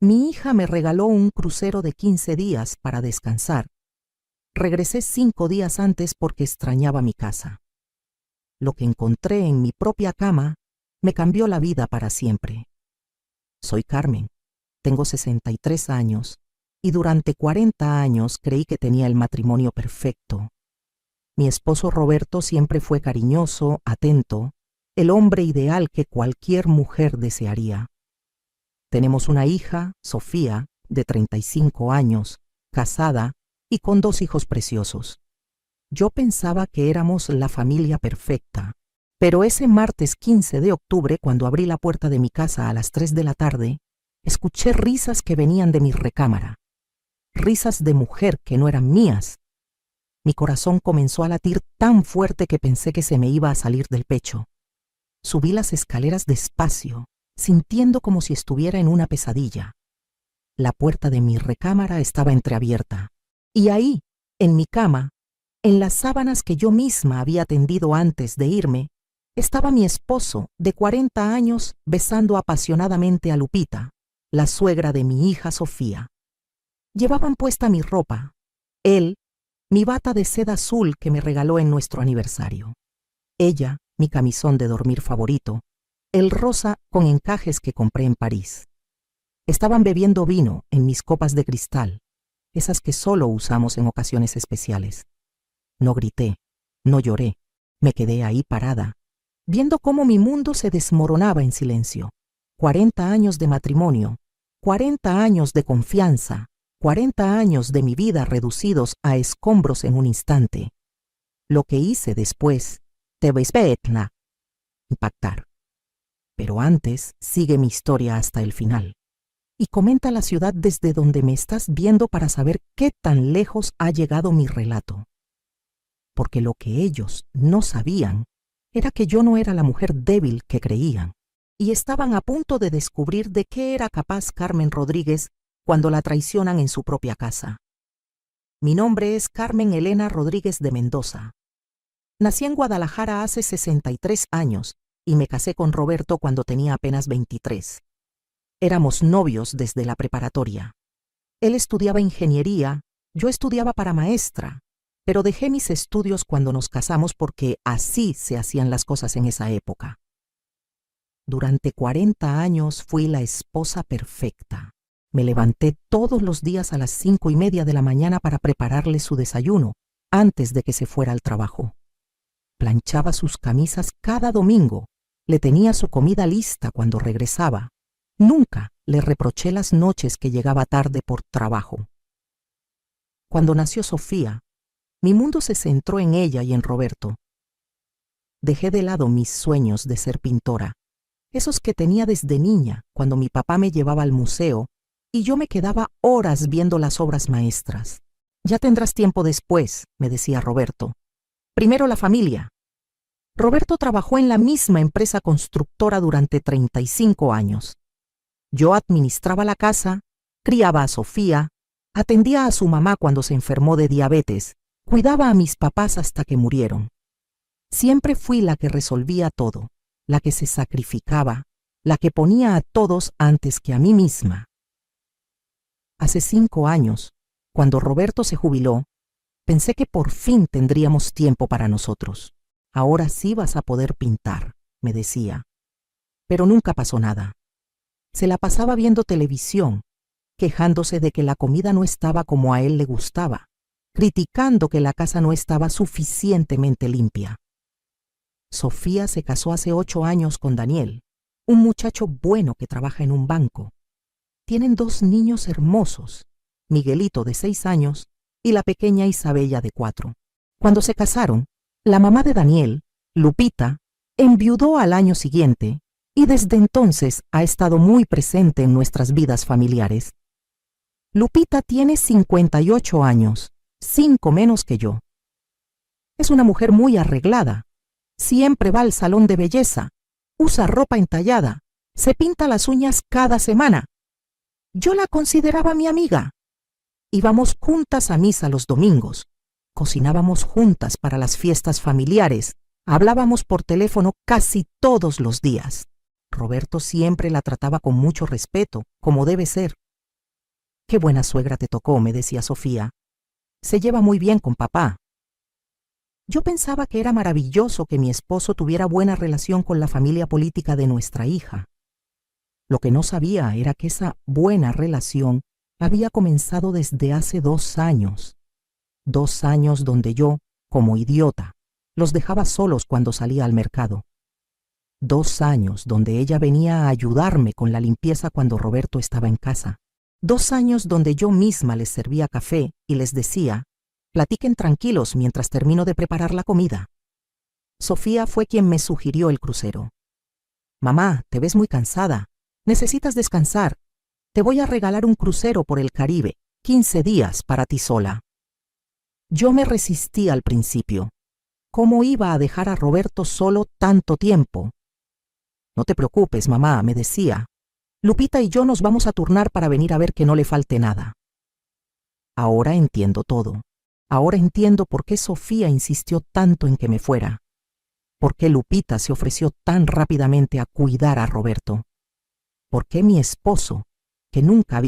Mi hija me regaló un crucero de 15 días para descansar. Regresé 5 días antes porque extrañaba mi casa. Lo que encontré en mi propia cama me cambió la vida para siempre. Soy Carmen, tengo 63 años y durante 40 años creí que tenía el matrimonio perfecto. Mi esposo Roberto siempre fue cariñoso, atento, el hombre ideal que cualquier mujer desearía. Tenemos una hija, Sofía, de 35 años, casada y con 2 hijos preciosos. Yo pensaba que éramos la familia perfecta, pero ese martes 15 de octubre, cuando abrí la puerta de mi casa a las 3 de la tarde, escuché risas que venían de mi recámara. Risas de mujer que no eran mías. Mi corazón comenzó a latir tan fuerte que pensé que se me iba a salir del pecho. Subí las escaleras despacio, sintiendo como si estuviera en una pesadilla. La puerta de mi recámara estaba entreabierta, y ahí, en mi cama, en las sábanas que yo misma había tendido antes de irme, estaba mi esposo, de 40 años, besando apasionadamente a Lupita, la suegra de mi hija Sofía. Llevaban puesta mi ropa, él, mi bata de seda azul que me regaló en nuestro aniversario. Ella, mi camisón de dormir favorito, el rosa con encajes que compré en París. Estaban bebiendo vino en mis copas de cristal, esas que solo usamos en ocasiones especiales. No grité, no lloré, me quedé ahí parada, viendo cómo mi mundo se desmoronaba en silencio. 40 años de matrimonio, 40 años de confianza, 40 años de mi vida reducidos a escombros en un instante. Lo que hice después, te ves Betna, impactar. Pero antes, sigue mi historia hasta el final. Y comenta la ciudad desde donde me estás viendo para saber qué tan lejos ha llegado mi relato. Porque lo que ellos no sabían era que yo no era la mujer débil que creían, y estaban a punto de descubrir de qué era capaz Carmen Rodríguez cuando la traicionan en su propia casa. Mi nombre es Carmen Elena Rodríguez de Mendoza. Nací en Guadalajara hace 63 años y me casé con Roberto cuando tenía apenas 23. Éramos novios desde la preparatoria. Él estudiaba ingeniería, yo estudiaba para maestra, pero dejé mis estudios cuando nos casamos porque así se hacían las cosas en esa época. Durante 40 años fui la esposa perfecta. Me levanté todos los días a las 5:30 de la mañana para prepararle su desayuno antes de que se fuera al trabajo. Planchaba sus camisas cada domingo, le tenía su comida lista cuando regresaba. Nunca le reproché las noches que llegaba tarde por trabajo. Cuando nació Sofía, mi mundo se centró en ella y en Roberto. Dejé de lado mis sueños de ser pintora, esos que tenía desde niña cuando mi papá me llevaba al museo y yo me quedaba horas viendo las obras maestras. Ya tendrás tiempo después, me decía Roberto. Primero la familia. Roberto trabajó en la misma empresa constructora durante 35 años. Yo administraba la casa, criaba a Sofía, atendía a su mamá cuando se enfermó de diabetes, cuidaba a mis papás hasta que murieron. Siempre fui la que resolvía todo, la que se sacrificaba, la que ponía a todos antes que a mí misma. Hace 5 años, cuando Roberto se jubiló, pensé que por fin tendríamos tiempo para nosotros. Ahora sí vas a poder pintar, me decía. Pero nunca pasó nada. Se la pasaba viendo televisión, quejándose de que la comida no estaba como a él le gustaba, criticando que la casa no estaba suficientemente limpia. Sofía se casó hace 8 años con Daniel, un muchacho bueno que trabaja en un banco. Tienen 2 niños hermosos, Miguelito de 6 años y la pequeña Isabella de 4. Cuando se casaron, la mamá de Daniel, Lupita, enviudó al año siguiente y desde entonces ha estado muy presente en nuestras vidas familiares. Lupita tiene 58 años, 5 menos que yo. Es una mujer muy arreglada. Siempre va al salón de belleza, usa ropa entallada, se pinta las uñas cada semana. Yo la consideraba mi amiga. Íbamos juntas a misa los domingos, cocinábamos juntas para las fiestas familiares, hablábamos por teléfono casi todos los días. Roberto siempre la trataba con mucho respeto, como debe ser, Qué buena suegra te tocó, me decía Sofía. Se lleva muy bien con papá. Yo pensaba que era maravilloso que mi esposo tuviera buena relación con la familia política de nuestra hija. Lo que no sabía era que esa buena relación había comenzado desde hace 2 años. 2 años donde yo, como idiota, los dejaba solos cuando salía al mercado. 2 años donde ella venía a ayudarme con la limpieza cuando Roberto estaba en casa. 2 años donde yo misma les servía café y les decía: platiquen tranquilos mientras termino de preparar la comida. Sofía fue quien me sugirió el crucero. Mamá, te ves muy cansada. Necesitas descansar. Te voy a regalar un crucero por el Caribe, 15 días para ti sola. Yo me resistí al principio. ¿Cómo iba a dejar a Roberto solo tanto tiempo? No te preocupes, mamá, me decía. Lupita y yo nos vamos a turnar para venir a ver que no le falte nada. Ahora entiendo todo. Ahora entiendo por qué Sofía insistió tanto en que me fuera. Por qué Lupita se ofreció tan rápidamente a cuidar a Roberto. Por qué mi esposo, que nunca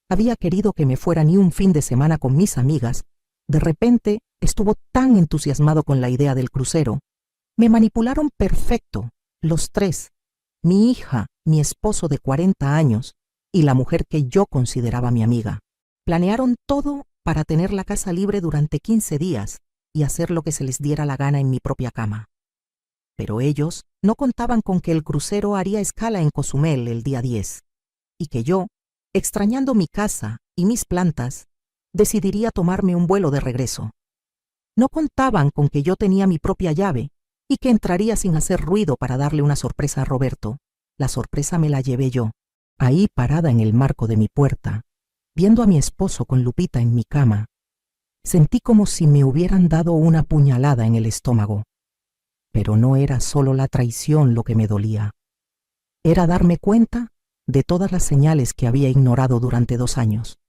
había querido que me fuera ni un fin de semana con mis amigas, de repente estuvo tan entusiasmado con la idea del crucero. Me manipularon perfecto, los tres, mi hija, mi esposo de 40 años y la mujer que yo consideraba mi amiga. Planearon todo para tener la casa libre durante 15 días y hacer lo que se les diera la gana en mi propia cama. Pero ellos no contaban con que el crucero haría escala en Cozumel el día 10 y que yo, extrañando mi casa y mis plantas, decidiría tomarme un vuelo de regreso. No contaban con que yo tenía mi propia llave y que entraría sin hacer ruido para darle una sorpresa a Roberto. La sorpresa me la llevé yo, ahí parada en el marco de mi puerta, viendo a mi esposo con Lupita en mi cama. Sentí como si me hubieran dado una puñalada en el estómago. Pero no era solo la traición lo que me dolía. Era darme cuenta de todas las señales que había ignorado durante 2 años.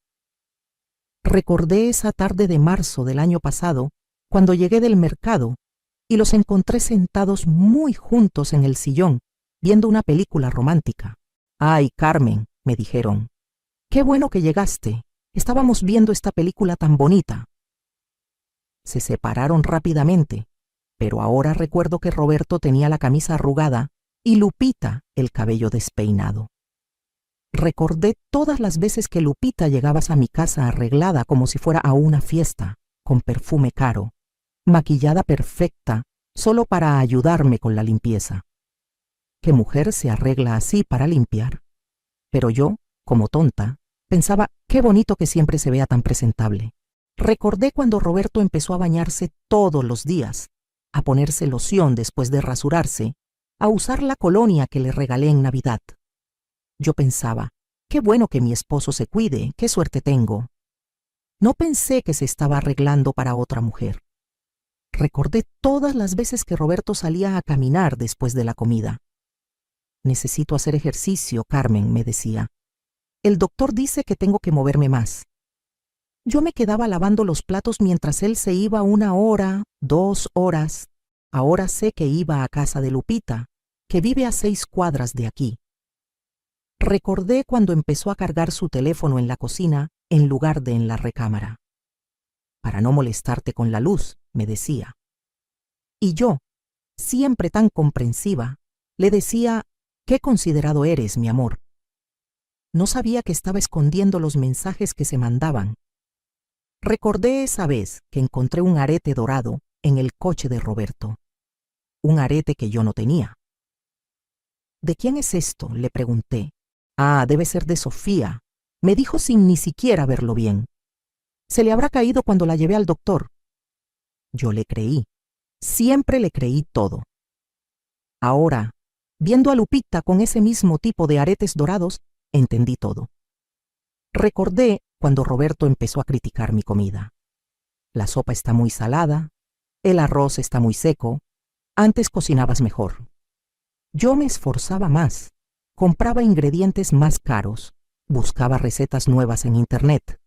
Recordé esa tarde de marzo del año pasado, cuando llegué del mercado y los encontré sentados muy juntos en el sillón, viendo una película romántica. «Ay, Carmen», me dijeron, «qué bueno que llegaste. Estábamos viendo esta película tan bonita». Se separaron rápidamente, pero ahora recuerdo que Roberto tenía la camisa arrugada y Lupita el cabello despeinado. Recordé todas las veces que Lupita llegabas a mi casa arreglada como si fuera a una fiesta, con perfume caro, maquillada perfecta, solo para ayudarme con la limpieza. ¿Qué mujer se arregla así para limpiar? Pero yo, como tonta, pensaba qué bonito que siempre se vea tan presentable. Recordé cuando Roberto empezó a bañarse todos los días, a ponerse loción después de rasurarse, a usar la colonia que le regalé en Navidad. Yo pensaba, qué bueno que mi esposo se cuide, qué suerte tengo. No pensé que se estaba arreglando para otra mujer. Recordé todas las veces que Roberto salía a caminar después de la comida. Necesito hacer ejercicio, Carmen, me decía. El doctor dice que tengo que moverme más. Yo me quedaba lavando los platos mientras él se iba 1 hora, 2 horas. Ahora sé que iba a casa de Lupita, que vive a 6 cuadras de aquí. Recordé cuando empezó a cargar su teléfono en la cocina en lugar de en la recámara. Para no molestarte con la luz, me decía. Y yo, siempre tan comprensiva, le decía, qué considerado eres, mi amor. No sabía que estaba escondiendo los mensajes que se mandaban. Recordé esa vez que encontré un arete dorado en el coche de Roberto. Un arete que yo no tenía. ¿De quién es esto?, le pregunté. Ah, debe ser de Sofía, me dijo sin ni siquiera verlo bien. Se le habrá caído cuando la llevé al doctor. Yo le creí. Siempre le creí todo. Ahora, viendo a Lupita con ese mismo tipo de aretes dorados, entendí todo. Recordé cuando Roberto empezó a criticar mi comida. La sopa está muy salada, el arroz está muy seco, antes cocinabas mejor. Yo me esforzaba más, compraba ingredientes más caros, buscaba recetas nuevas en internet,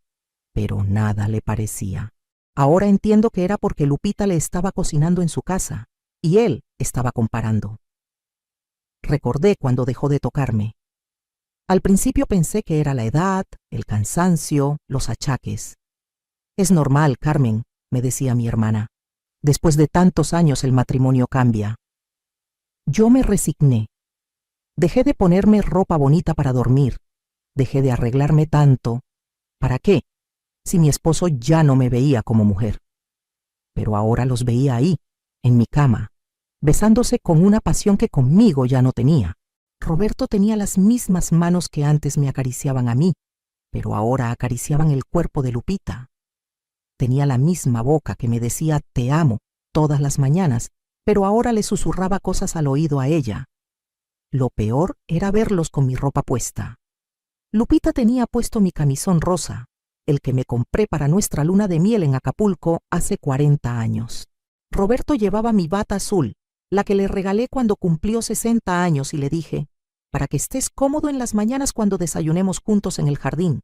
pero nada le parecía. Ahora entiendo que era porque Lupita le estaba cocinando en su casa y él estaba comparando. Recordé cuando dejó de tocarme. Al principio pensé que era la edad, el cansancio, los achaques. Es normal, Carmen, me decía mi hermana. Después de tantos años el matrimonio cambia. Yo me resigné. Dejé de ponerme ropa bonita para dormir. Dejé de arreglarme tanto. ¿Para qué? Si mi esposo ya no me veía como mujer. Pero ahora los veía ahí, en mi cama, besándose con una pasión que conmigo ya no tenía. Roberto tenía las mismas manos que antes me acariciaban a mí, pero ahora acariciaban el cuerpo de Lupita. Tenía la misma boca que me decía «te amo» todas las mañanas, pero ahora le susurraba cosas al oído a ella. Lo peor era verlos con mi ropa puesta. Lupita tenía puesto mi camisón rosa, el que me compré para nuestra luna de miel en Acapulco hace 40 años. Roberto llevaba mi bata azul, la que le regalé cuando cumplió 60 años, y le dije, para que estés cómodo en las mañanas cuando desayunemos juntos en el jardín.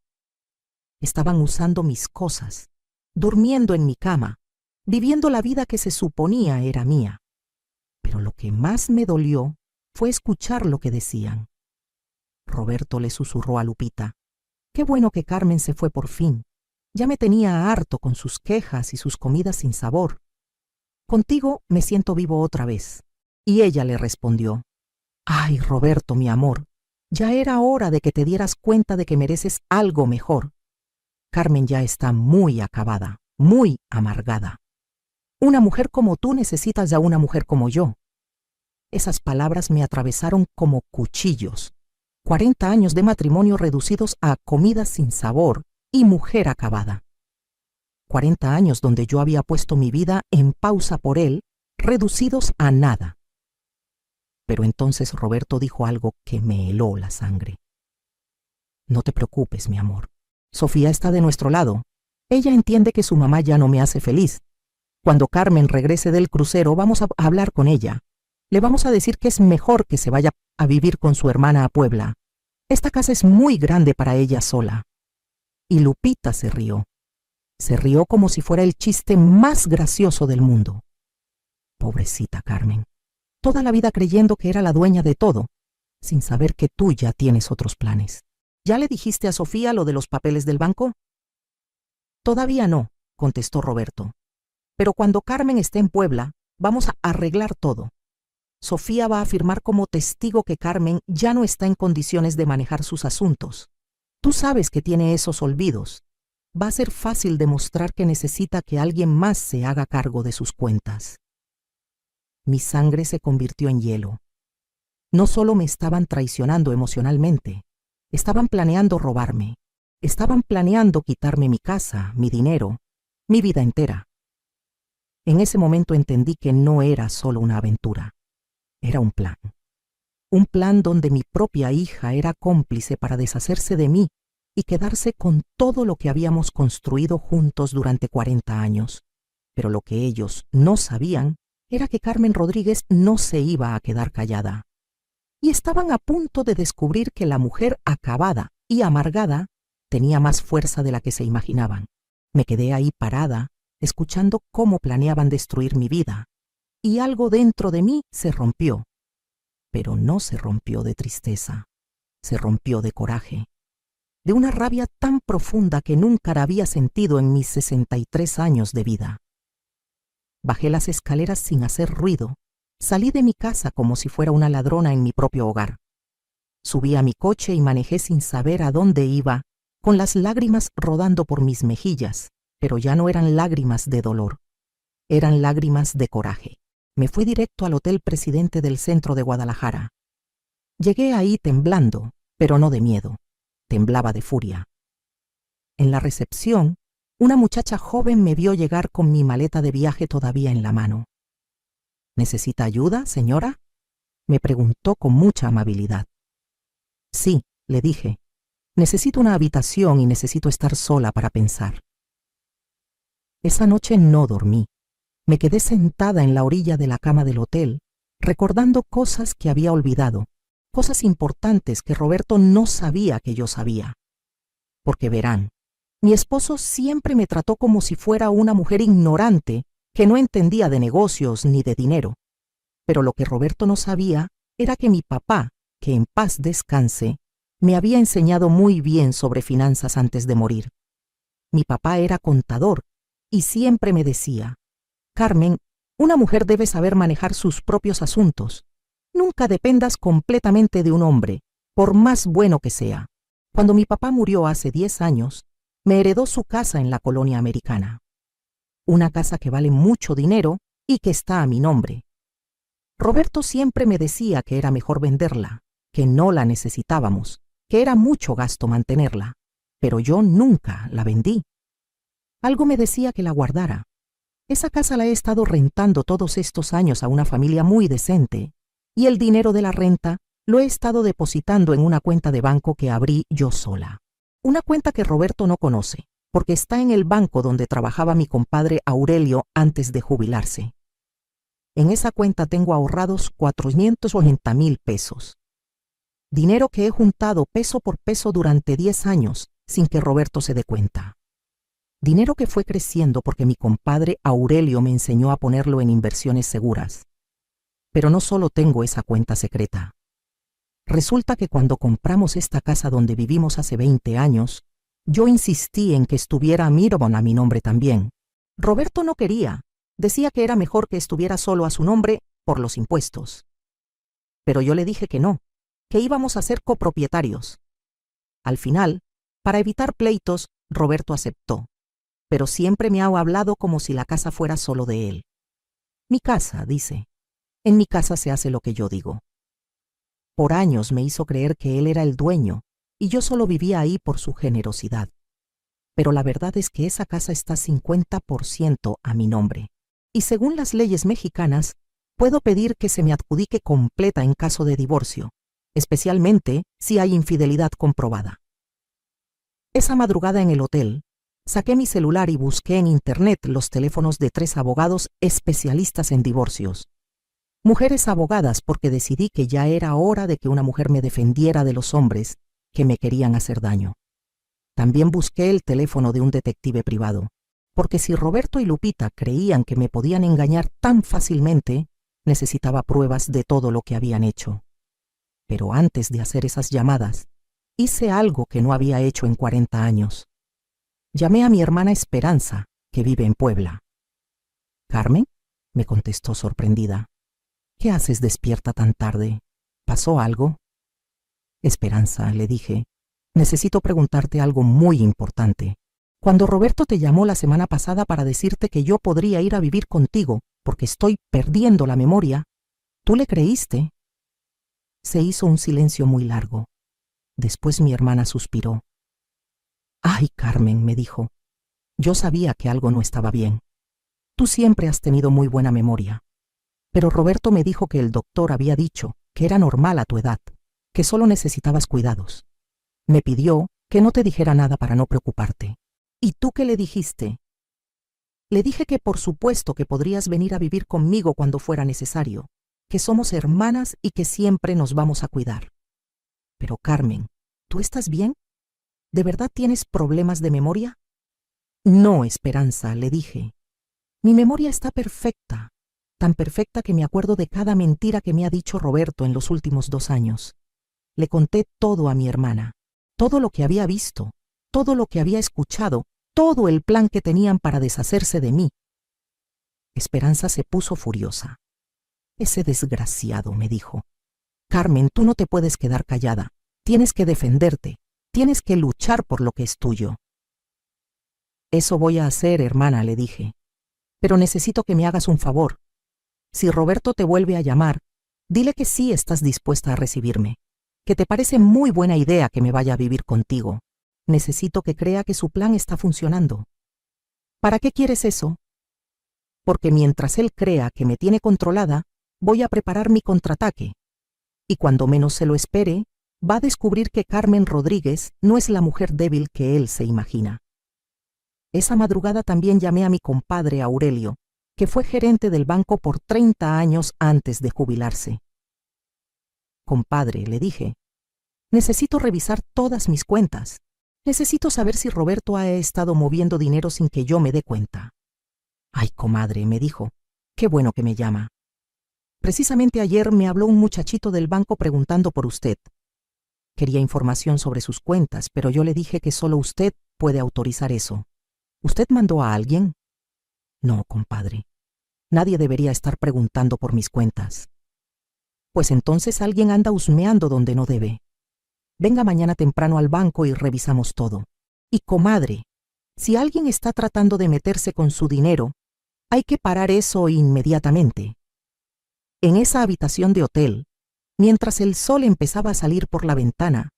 Estaban usando mis cosas, durmiendo en mi cama, viviendo la vida que se suponía era mía. Pero lo que más me dolió fue escuchar lo que decían. Roberto le susurró a Lupita, «Qué bueno que Carmen se fue por fin. Ya me tenía harto con sus quejas y sus comidas sin sabor. Contigo me siento vivo otra vez». Y ella le respondió, «Ay, Roberto, mi amor, ya era hora de que te dieras cuenta de que mereces algo mejor. Carmen ya está muy acabada, muy amargada. Una mujer como tú necesita ya una mujer como yo». Esas palabras me atravesaron como cuchillos. 40 años de matrimonio reducidos a comidas sin sabor y mujer acabada. 40 años donde yo había puesto mi vida en pausa por él, reducidos a nada. Pero entonces Roberto dijo algo que me heló la sangre. «No te preocupes, mi amor. Sofía está de nuestro lado. Ella entiende que su mamá ya no me hace feliz. Cuando Carmen regrese del crucero vamos a hablar con ella. Le vamos a decir que es mejor que se vaya a vivir con su hermana a Puebla. Esta casa es muy grande para ella sola». Y Lupita se rió. Se rió como si fuera el chiste más gracioso del mundo. Pobrecita Carmen, toda la vida creyendo que era la dueña de todo, sin saber que tú ya tienes otros planes. ¿Ya le dijiste a Sofía lo de los papeles del banco? Todavía no, contestó Roberto. Pero cuando Carmen esté en Puebla, vamos a arreglar todo. Sofía va a firmar como testigo que Carmen ya no está en condiciones de manejar sus asuntos. Tú sabes que tiene esos olvidos. Va a ser fácil demostrar que necesita que alguien más se haga cargo de sus cuentas. Mi sangre se convirtió en hielo. No solo me estaban traicionando emocionalmente, estaban planeando robarme. Estaban planeando quitarme mi casa, mi dinero, mi vida entera. En ese momento entendí que no era solo una aventura. Era un plan. Un plan donde mi propia hija era cómplice para deshacerse de mí y quedarse con todo lo que habíamos construido juntos durante 40 años. Pero lo que ellos no sabían era que Carmen Rodríguez no se iba a quedar callada. Y estaban a punto de descubrir que la mujer acabada y amargada tenía más fuerza de la que se imaginaban. Me quedé ahí parada, escuchando cómo planeaban destruir mi vida. Y algo dentro de mí se rompió. Pero no se rompió de tristeza, se rompió de coraje, de una rabia tan profunda que nunca la había sentido en mis 63 años de vida. Bajé las escaleras sin hacer ruido, salí de mi casa como si fuera una ladrona en mi propio hogar. Subí a mi coche y manejé sin saber a dónde iba, con las lágrimas rodando por mis mejillas, pero ya no eran lágrimas de dolor, eran lágrimas de coraje. Me fui directo al Hotel Presidente del centro de Guadalajara. Llegué ahí temblando, pero no de miedo, temblaba de furia. En la recepción, una muchacha joven me vio llegar con mi maleta de viaje todavía en la mano. ¿Necesita ayuda, señora?, me preguntó con mucha amabilidad. Sí, le dije. Necesito una habitación y necesito estar sola para pensar. Esa noche no dormí. Me quedé sentada en la orilla de la cama del hotel, recordando cosas que había olvidado, cosas importantes que Roberto no sabía que yo sabía. Porque verán, mi esposo siempre me trató como si fuera una mujer ignorante que no entendía de negocios ni de dinero. Pero lo que Roberto no sabía era que mi papá, que en paz descanse, Me había enseñado muy bien sobre finanzas antes de morir. Mi papá era contador y siempre me decía: Carmen, una mujer debe saber manejar sus propios asuntos. Nunca dependas completamente de un hombre, por más bueno que sea. Cuando mi papá murió hace 10 años, me heredó su casa en la colonia americana. Una casa que vale mucho dinero y que está a mi nombre. Roberto siempre me decía que era mejor venderla, que no la necesitábamos, que era mucho gasto mantenerla, pero yo nunca la vendí. Algo me decía que la guardara. Esa casa la he estado rentando todos estos años a una familia muy decente, y el dinero de la renta lo he estado depositando en una cuenta de banco que abrí yo sola. Una cuenta que Roberto no conoce, porque está en el banco donde trabajaba mi compadre Aurelio antes de jubilarse. En esa cuenta tengo ahorrados 480,000 pesos. Dinero que he juntado peso por peso durante 10 años sin que Roberto se dé cuenta. Dinero que fue creciendo porque mi compadre Aurelio me enseñó a ponerlo en inversiones seguras. Pero no solo tengo esa cuenta secreta. Resulta que cuando compramos esta casa donde vivimos hace 20 años, yo insistí en que estuviera Mirabon a mi nombre también. Roberto no quería. Decía que era mejor que estuviera solo a su nombre por los impuestos. Pero yo le dije que no, que íbamos a ser copropietarios. Al final, para evitar pleitos, Roberto aceptó, pero siempre me ha hablado como si la casa fuera solo de él. Mi casa, dice. En mi casa se hace lo que yo digo. Por años me hizo creer que él era el dueño y yo solo vivía ahí por su generosidad. Pero la verdad es que esa casa está 50% a mi nombre. Y según las leyes mexicanas, puedo pedir que se me adjudique completa en caso de divorcio, especialmente si hay infidelidad comprobada. Esa madrugada en el hotel, saqué mi celular y busqué en internet los teléfonos de 3 abogados especialistas en divorcios. Mujeres abogadas porque decidí que ya era hora de que una mujer me defendiera de los hombres que me querían hacer daño. También busqué el teléfono de un detective privado, porque si Roberto y Lupita creían que me podían engañar tan fácilmente, necesitaba pruebas de todo lo que habían hecho. Pero antes de hacer esas llamadas, hice algo que no había hecho en 40 años. Llamé a mi hermana Esperanza, que vive en Puebla. «¿Carmen?», me contestó sorprendida. «¿Qué haces despierta tan tarde? ¿Pasó algo?». «Esperanza», le dije, «necesito preguntarte algo muy importante. Cuando Roberto te llamó la semana pasada para decirte que yo podría ir a vivir contigo porque estoy perdiendo la memoria, ¿tú le creíste?». Se hizo un silencio muy largo. Después mi hermana suspiró. «Ay, Carmen», me dijo, «yo sabía que algo no estaba bien. Tú siempre has tenido muy buena memoria. Pero Roberto me dijo que el doctor había dicho que era normal a tu edad, que solo necesitabas cuidados. Me pidió que no te dijera nada para no preocuparte. ¿Y tú qué le dijiste?». «Le dije que por supuesto que podrías venir a vivir conmigo cuando fuera necesario, que somos hermanas y que siempre nos vamos a cuidar». «Pero Carmen, ¿tú estás bien? ¿De verdad tienes problemas de memoria?». «No, Esperanza», le dije. «Mi memoria está perfecta, tan perfecta que me acuerdo de cada mentira que me ha dicho Roberto en los últimos 2 años. Le conté todo a mi hermana, todo lo que había visto, todo lo que había escuchado, todo el plan que tenían para deshacerse de mí». Esperanza se puso furiosa. «Ese desgraciado», me dijo. «Carmen, tú no te puedes quedar callada. Tienes que defenderte. Tienes que luchar por lo que es tuyo». «Eso voy a hacer, hermana», le dije. «Pero necesito que me hagas un favor. Si Roberto te vuelve a llamar, dile que sí estás dispuesta a recibirme, que te parece muy buena idea que me vaya a vivir contigo. Necesito que crea que su plan está funcionando». «¿Para qué quieres eso?». «Porque mientras él crea que me tiene controlada, voy a preparar mi contraataque. Y cuando menos se lo espere, va a descubrir que Carmen Rodríguez no es la mujer débil que él se imagina». Esa madrugada también llamé a mi compadre Aurelio, que fue gerente del banco por 30 años antes de jubilarse. «Compadre», le dije, «necesito revisar todas mis cuentas. Necesito saber si Roberto ha estado moviendo dinero sin que yo me dé cuenta». «Ay, comadre», me dijo, «qué bueno que me llama. Precisamente ayer me habló un muchachito del banco preguntando por usted. Quería información sobre sus cuentas, pero yo le dije que solo usted puede autorizar eso. ¿Usted mandó a alguien? No, compadre. Nadie debería estar preguntando por mis cuentas. Pues entonces alguien anda husmeando donde no debe. Venga mañana temprano al banco y revisamos todo. Y comadre, si alguien está tratando de meterse con su dinero, hay que parar eso inmediatamente. En esa habitación de hotel, mientras el sol empezaba a salir por la ventana,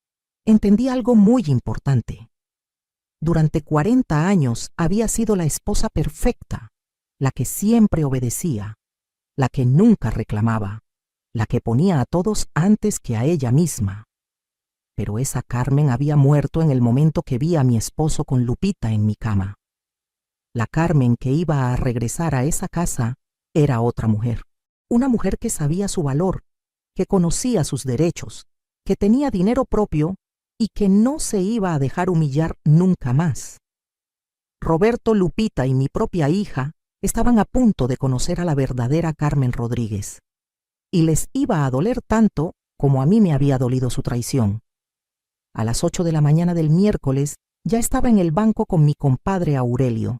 entendí algo muy importante. Durante 40 años había sido la esposa perfecta, la que siempre obedecía, la que nunca reclamaba, la que ponía a todos antes que a ella misma. Pero esa Carmen había muerto en el momento que vi a mi esposo con Lupita en mi cama. La Carmen que iba a regresar a esa casa era otra mujer, una mujer que sabía su valor, que conocía sus derechos, que tenía dinero propio y que no se iba a dejar humillar nunca más. Roberto, Lupita y mi propia hija estaban a punto de conocer a la verdadera Carmen Rodríguez, y les iba a doler tanto como a mí me había dolido su traición. A las 8 de la mañana del miércoles ya estaba en el banco con mi compadre Aurelio.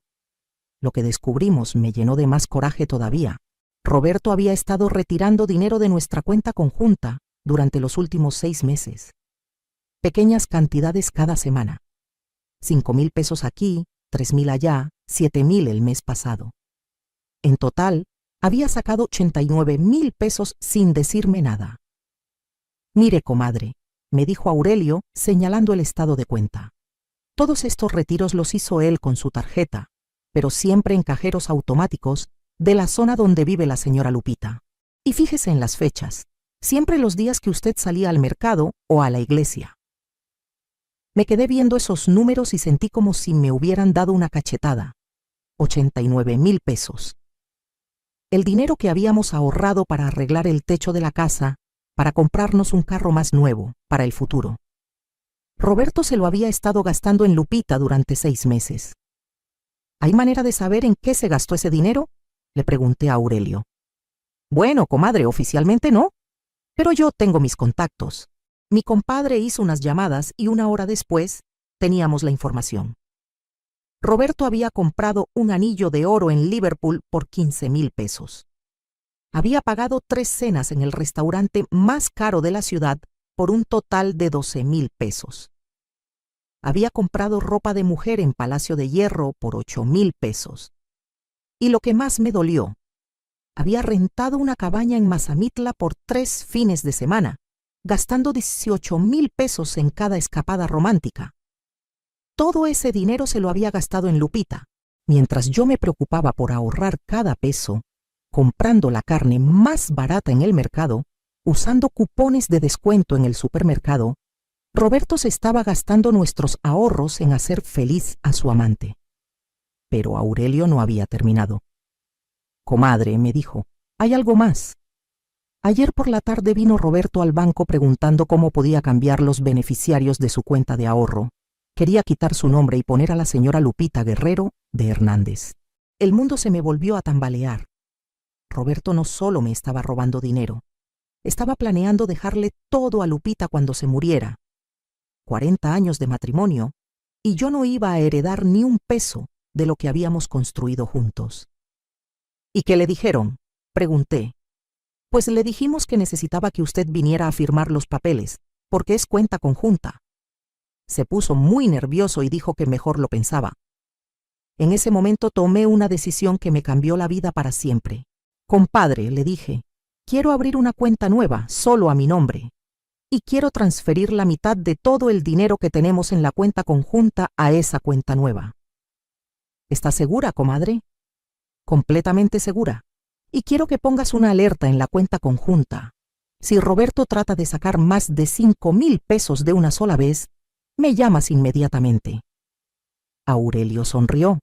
Lo que descubrimos me llenó de más coraje todavía. Roberto había estado retirando dinero de nuestra cuenta conjunta durante los últimos 6 meses. Pequeñas cantidades cada semana. 5,000 pesos aquí, 3,000 allá, 7,000 el mes pasado. En total, había sacado 89,000 pesos sin decirme nada. Mire, comadre, me dijo Aurelio, señalando el estado de cuenta. Todos estos retiros los hizo él con su tarjeta, pero siempre en cajeros automáticos de la zona donde vive la señora Lupita. Y fíjese en las fechas, siempre los días que usted salía al mercado o a la iglesia. Me quedé viendo esos números y sentí como si me hubieran dado una cachetada. 89,000 pesos. El dinero que habíamos ahorrado para arreglar el techo de la casa, para comprarnos un carro más nuevo, para el futuro. Roberto se lo había estado gastando en Lupita durante 6 meses. ¿Hay manera de saber en qué se gastó ese dinero?, le pregunté a Aurelio. Bueno, comadre, oficialmente no, pero yo tengo mis contactos. Mi compadre hizo unas llamadas y 1 hora después teníamos la información. Roberto había comprado un anillo de oro en Liverpool por 15,000 pesos. Había pagado 3 cenas en el restaurante más caro de la ciudad por un total de 12,000 pesos. Había comprado ropa de mujer en Palacio de Hierro por 8,000 pesos. Y lo que más me dolió, había rentado una cabaña en Mazamitla por 3 fines de semana, gastando 18,000 pesos en cada escapada romántica. Todo ese dinero se lo había gastado en Lupita, mientras yo me preocupaba por ahorrar cada peso, comprando la carne más barata en el mercado, usando cupones de descuento en el supermercado. Roberto se estaba gastando nuestros ahorros en hacer feliz a su amante. Pero Aurelio no había terminado. Comadre, me dijo, hay algo más. Ayer por la tarde vino Roberto al banco preguntando cómo podía cambiar los beneficiarios de su cuenta de ahorro. Quería quitar su nombre y poner a la señora Lupita Guerrero de Hernández. El mundo se me volvió a tambalear. Roberto no solo me estaba robando dinero, estaba planeando dejarle todo a Lupita cuando se muriera. 40 años de matrimonio, y yo no iba a heredar ni un peso de lo que habíamos construido juntos. ¿Y qué le dijeron?, pregunté. Pues le dijimos que necesitaba que usted viniera a firmar los papeles, porque es cuenta conjunta. Se puso muy nervioso y dijo que mejor lo pensaba. En ese momento tomé una decisión que me cambió la vida para siempre. Compadre, le dije, quiero abrir una cuenta nueva, solo a mi nombre. Y quiero transferir la mitad de todo el dinero que tenemos en la cuenta conjunta a esa cuenta nueva. ¿Estás segura, comadre? Completamente segura. Y quiero que pongas una alerta en la cuenta conjunta. Si Roberto trata de sacar más de 5,000 pesos de una sola vez, me llamas inmediatamente. Aurelio sonrió.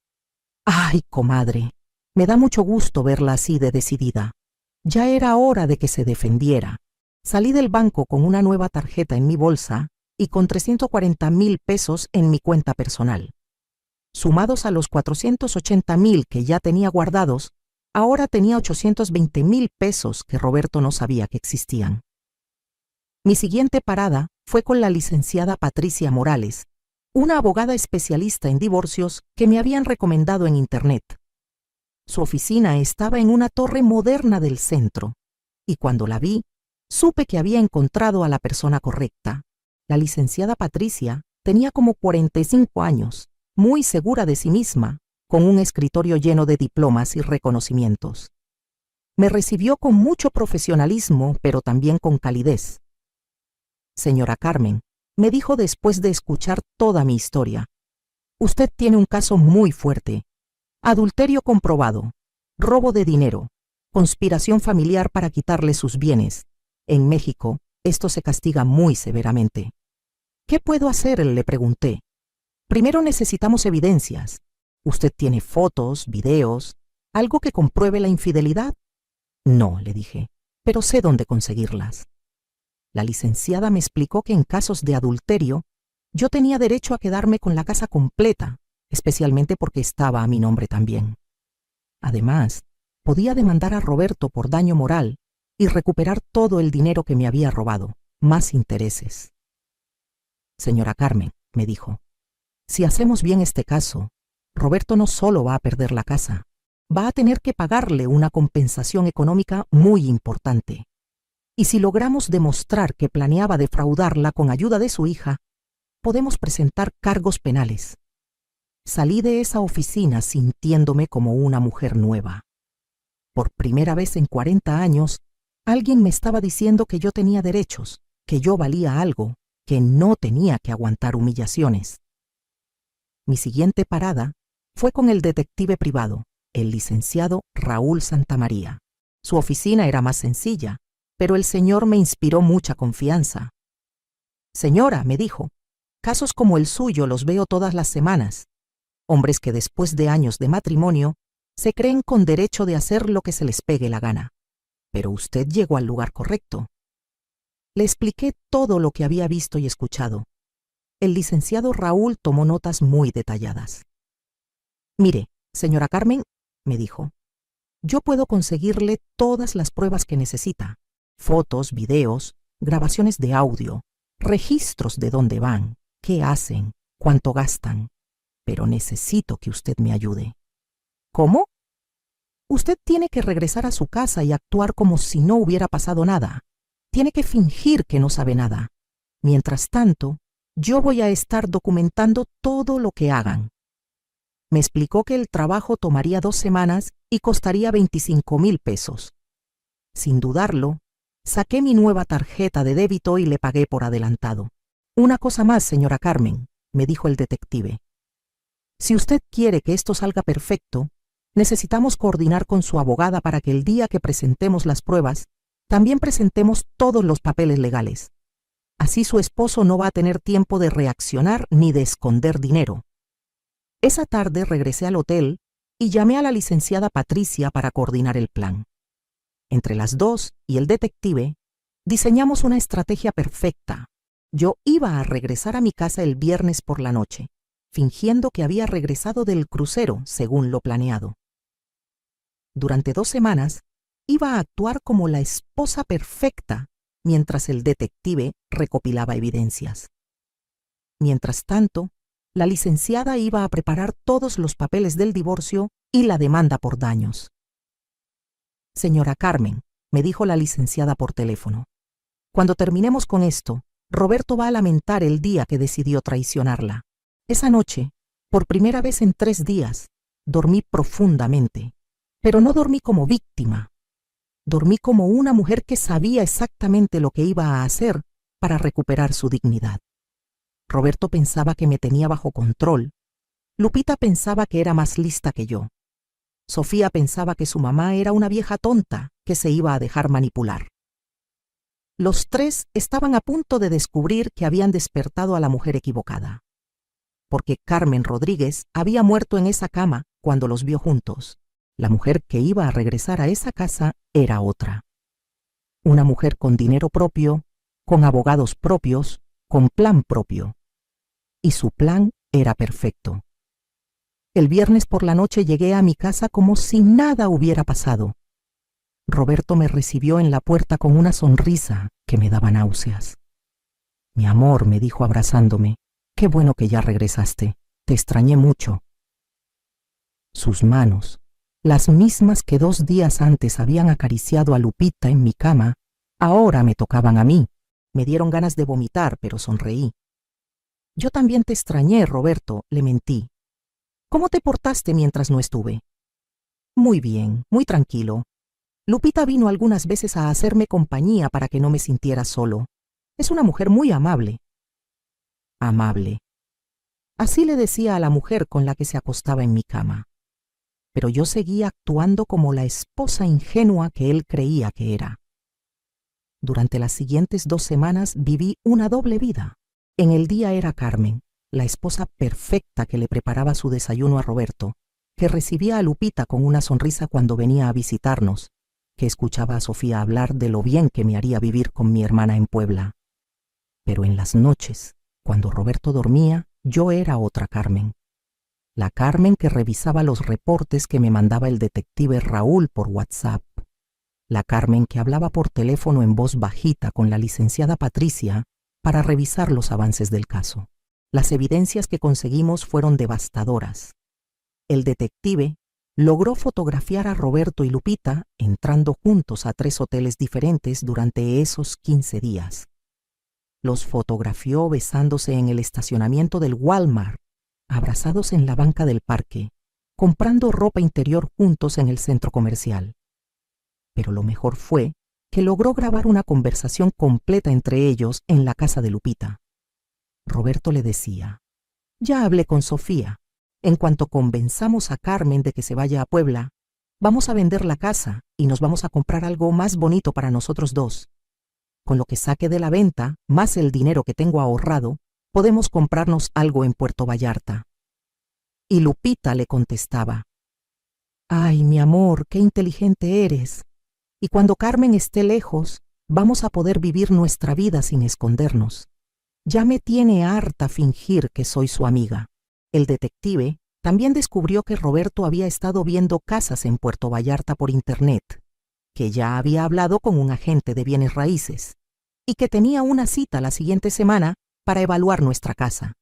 Ay, comadre, me da mucho gusto verla así de decidida. Ya era hora de que se defendiera. Salí del banco con una nueva tarjeta en mi bolsa y con 340,000 pesos en mi cuenta personal. Sumados a los 480,000 que ya tenía guardados, ahora tenía 820,000 pesos que Roberto no sabía que existían. Mi siguiente parada fue con la licenciada Patricia Morales, una abogada especialista en divorcios que me habían recomendado en Internet. Su oficina estaba en una torre moderna del centro, y cuando la vi, supe que había encontrado a la persona correcta. La licenciada Patricia tenía como 45 años, muy segura de sí misma, con un escritorio lleno de diplomas y reconocimientos. Me recibió con mucho profesionalismo, pero también con calidez. Señora Carmen, me dijo después de escuchar toda mi historia, usted tiene un caso muy fuerte. Adulterio comprobado, robo de dinero, conspiración familiar para quitarle sus bienes. En México, esto se castiga muy severamente. ¿Qué puedo hacer?, le pregunté. Primero necesitamos evidencias. ¿Usted tiene fotos, videos, algo que compruebe la infidelidad? No, le dije, pero sé dónde conseguirlas. La licenciada me explicó que en casos de adulterio, yo tenía derecho a quedarme con la casa completa, especialmente porque estaba a mi nombre también. Además, podía demandar a Roberto por daño moral y recuperar todo el dinero que me había robado, más intereses. Señora Carmen, me dijo, si hacemos bien este caso, Roberto no solo va a perder la casa, va a tener que pagarle una compensación económica muy importante. Y si logramos demostrar que planeaba defraudarla con ayuda de su hija, podemos presentar cargos penales. Salí de esa oficina sintiéndome como una mujer nueva. Por primera vez en 40 años, alguien me estaba diciendo que yo tenía derechos, que yo valía algo, que no tenía que aguantar humillaciones. Mi siguiente parada fue con el detective privado, el licenciado Raúl Santamaría. Su oficina era más sencilla, pero el señor me inspiró mucha confianza. Señora, me dijo, casos como el suyo los veo todas las semanas. Hombres que después de años de matrimonio se creen con derecho de hacer lo que se les pegue la gana. Pero usted llegó al lugar correcto. Le expliqué todo lo que había visto y escuchado. El licenciado Raúl tomó notas muy detalladas. Mire, señora Carmen, me dijo, yo puedo conseguirle todas las pruebas que necesita. Fotos, videos, grabaciones de audio, registros de dónde van, qué hacen, cuánto gastan. Pero necesito que usted me ayude. ¿Cómo? Usted tiene que regresar a su casa y actuar como si no hubiera pasado nada. Tiene que fingir que no sabe nada. Mientras tanto, yo voy a estar documentando todo lo que hagan. Me explicó que el trabajo tomaría 2 semanas y costaría 25,000 pesos. Sin dudarlo, saqué mi nueva tarjeta de débito y le pagué por adelantado. Una cosa más, señora Carmen, me dijo el detective. Si usted quiere que esto salga perfecto, necesitamos coordinar con su abogada para que el día que presentemos las pruebas, también presentemos todos los papeles legales. Así su esposo no va a tener tiempo de reaccionar ni de esconder dinero. Esa tarde regresé al hotel y llamé a la licenciada Patricia para coordinar el plan. Entre las dos y el detective, diseñamos una estrategia perfecta. Yo iba a regresar a mi casa el viernes por la noche, fingiendo que había regresado del crucero según lo planeado. Durante 2 semanas, iba a actuar como la esposa perfecta mientras el detective recopilaba evidencias. Mientras tanto, la licenciada iba a preparar todos los papeles del divorcio y la demanda por daños. Señora Carmen, me dijo la licenciada por teléfono, cuando terminemos con esto, Roberto va a lamentar el día que decidió traicionarla. Esa noche, por primera vez en 3 días, dormí profundamente, pero no dormí como víctima. Dormí como una mujer que sabía exactamente lo que iba a hacer para recuperar su dignidad. Roberto pensaba que me tenía bajo control. Lupita pensaba que era más lista que yo. Sofía pensaba que su mamá era una vieja tonta que se iba a dejar manipular. Los 3 estaban a punto de descubrir que habían despertado a la mujer equivocada, porque Carmen Rodríguez había muerto en esa cama cuando los vio juntos. La mujer que iba a regresar a esa casa era otra. Una mujer con dinero propio, con abogados propios, con plan propio. Y su plan era perfecto. El viernes por la noche llegué a mi casa como si nada hubiera pasado. Roberto me recibió en la puerta con una sonrisa que me daba náuseas. Mi amor, me dijo abrazándome, qué bueno que ya regresaste, te extrañé mucho. Sus manos, las mismas que 2 días antes habían acariciado a Lupita en mi cama, ahora me tocaban a mí. Me dieron ganas de vomitar, pero sonreí. Yo también te extrañé, Roberto, le mentí. ¿Cómo te portaste mientras no estuve? Muy bien, muy tranquilo. Lupita vino algunas veces a hacerme compañía para que no me sintiera solo. Es una mujer muy amable. Amable. Así le decía a la mujer con la que se acostaba en mi cama. Pero yo seguía actuando como la esposa ingenua que él creía que era. Durante las siguientes 2 semanas viví una doble vida. En el día era Carmen, la esposa perfecta que le preparaba su desayuno a Roberto, que recibía a Lupita con una sonrisa cuando venía a visitarnos, que escuchaba a Sofía hablar de lo bien que me haría vivir con mi hermana en Puebla. Pero en las noches, cuando Roberto dormía, yo era otra Carmen. La Carmen que revisaba los reportes que me mandaba el detective Raúl por WhatsApp. La Carmen que hablaba por teléfono en voz bajita con la licenciada Patricia para revisar los avances del caso. Las evidencias que conseguimos fueron devastadoras. El detective logró fotografiar a Roberto y Lupita entrando juntos a 3 hoteles diferentes durante esos 15 días. Los fotografió besándose en el estacionamiento del Walmart, abrazados en la banca del parque, comprando ropa interior juntos en el centro comercial. Pero lo mejor fue que logró grabar una conversación completa entre ellos en la casa de Lupita. Roberto le decía, ya hablé con Sofía. En cuanto convenzamos a Carmen de que se vaya a Puebla, vamos a vender la casa y nos vamos a comprar algo más bonito para nosotros dos. Con lo que saque de la venta, más el dinero que tengo ahorrado, podemos comprarnos algo en Puerto Vallarta. Y Lupita le contestaba, ay, mi amor, qué inteligente eres. Y cuando Carmen esté lejos, vamos a poder vivir nuestra vida sin escondernos. Ya me tiene harta fingir que soy su amiga. El detective también descubrió que Roberto había estado viendo casas en Puerto Vallarta por internet, que ya había hablado con un agente de bienes raíces y que tenía una cita la siguiente semana para evaluar nuestra casa.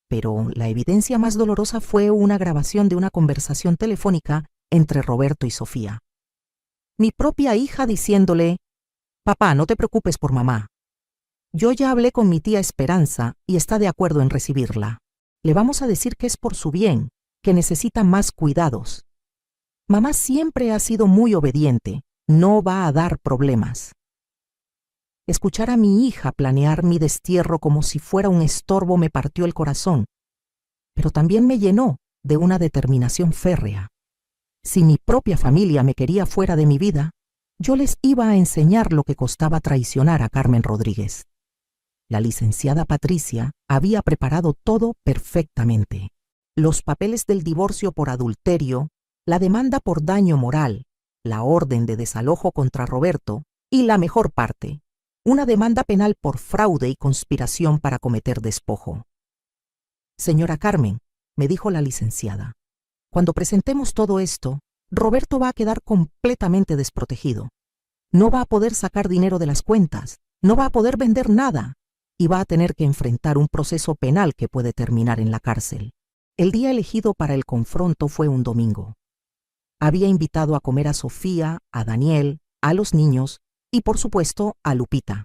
Pero la evidencia más dolorosa fue una grabación de una conversación telefónica entre Roberto y Sofía. Mi propia hija diciéndole, papá, no te preocupes por mamá. Yo ya hablé con mi tía Esperanza y está de acuerdo en recibirla. Le vamos a decir que es por su bien, que necesita más cuidados. Mamá siempre ha sido muy obediente, no va a dar problemas. Escuchar a mi hija planear mi destierro como si fuera un estorbo me partió el corazón, pero también me llenó de una determinación férrea. Si mi propia familia me quería fuera de mi vida, yo les iba a enseñar lo que costaba traicionar a Carmen Rodríguez. La licenciada Patricia había preparado todo perfectamente. Los papeles del divorcio por adulterio, la demanda por daño moral, la orden de desalojo contra Roberto y la mejor parte, una demanda penal por fraude y conspiración para cometer despojo. Señora Carmen, me dijo la licenciada, cuando presentemos todo esto, Roberto va a quedar completamente desprotegido. No va a poder sacar dinero de las cuentas, no va a poder vender nada y va a tener que enfrentar un proceso penal que puede terminar en la cárcel. El día elegido para el confronto fue un domingo. Había invitado a comer a Sofía, a Daniel, a los niños y, por supuesto, a Lupita.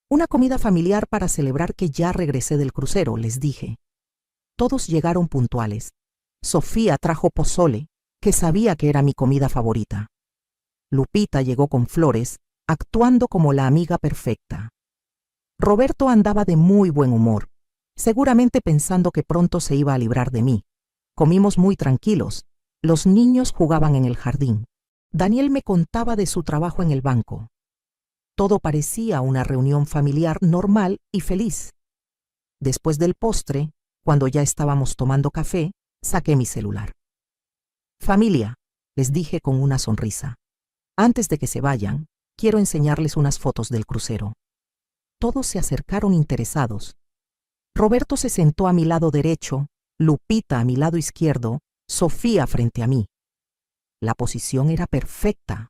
Una comida familiar para celebrar que ya regresé del crucero, les dije. Todos llegaron puntuales. Sofía trajo pozole, que sabía que era mi comida favorita. Lupita llegó con flores, actuando como la amiga perfecta. Roberto andaba de muy buen humor, seguramente pensando que pronto se iba a librar de mí. Comimos muy tranquilos. Los niños jugaban en el jardín. Daniel me contaba de su trabajo en el banco. Todo parecía una reunión familiar normal y feliz. Después del postre, cuando ya estábamos tomando café, saqué mi celular. Familia, les dije con una sonrisa. Antes de que se vayan, quiero enseñarles unas fotos del crucero. Todos se acercaron interesados. Roberto se sentó a mi lado derecho, Lupita a mi lado izquierdo, Sofía frente a mí. La posición era perfecta.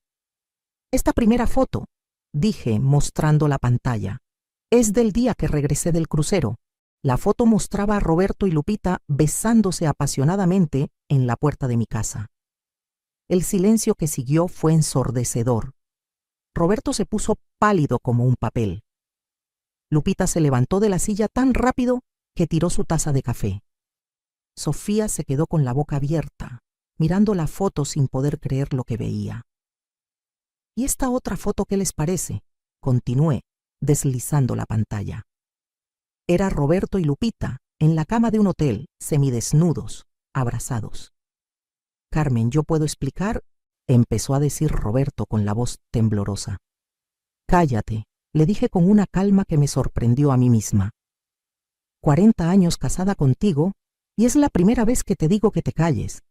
Esta primera foto, dije mostrando la pantalla, Es del día que regresé del crucero. La foto mostraba a Roberto y Lupita besándose apasionadamente en la puerta de mi casa. El silencio que siguió fue ensordecedor. Roberto se puso pálido como un papel. Lupita se levantó de la silla tan rápido que tiró su taza de café. Sofía se quedó con la boca abierta, mirando la foto sin poder creer lo que veía. ¿Y esta otra foto qué les parece? Continué, deslizando la pantalla. Era Roberto y Lupita en la cama de un hotel, semidesnudos, abrazados. Carmen, ¿yo puedo explicar? Empezó a decir Roberto con la voz temblorosa. Cállate, le dije con una calma que me sorprendió a mí misma. 40 años casada contigo y es la primera vez que te digo que te calles,